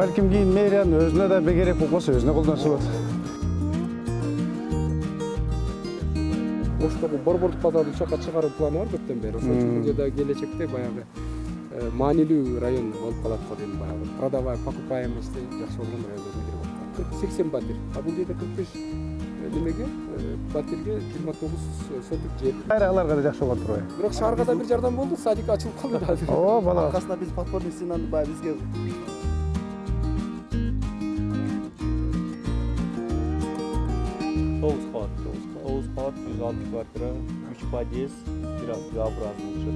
Балким кийин мэриянын өзүнө да бекерек болуп калса өзүнө колдонсо болот. Ошто бул борбордук базарды чакка чыгаруу планы бар көптөн бери. Ошон үчүн бул жерде келечекте баягы маанилүү район болуп калат го дейм, баягы продавай, покупаемости жакшы болгон райондордун бири болуп. 40-80 батир. А бул жерде 45 немеге батирге 29 сотук жер. Кайрагаларга да жакшы болот турбайбы? Бирок шаарга да бир жардам болду, садик ачылып калды азыр. Ооба, бала. Аркасында биз подпорный стенаны баягы бизге 9 кабат, 106 квартира, 3 подъезд, газообразный чөп.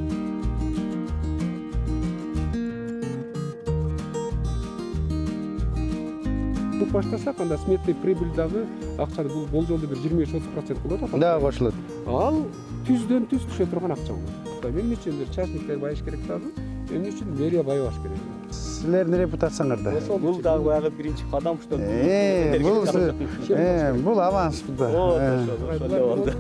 Бул баштасак, анда сметный прибыль дагы акчаны бул болжолдо бир 25-30% болот атат. Да, кошулот. Ал түздөн түз түшө турган акча болот. Эмне үчүн бир частниктер байыш керек дагы? Эмне үчүн мэрия байыбаш керек? Силердин репутацияңарда. Бул дагы баягы биринчи кадам что. Бул аванс да. Ошол болду.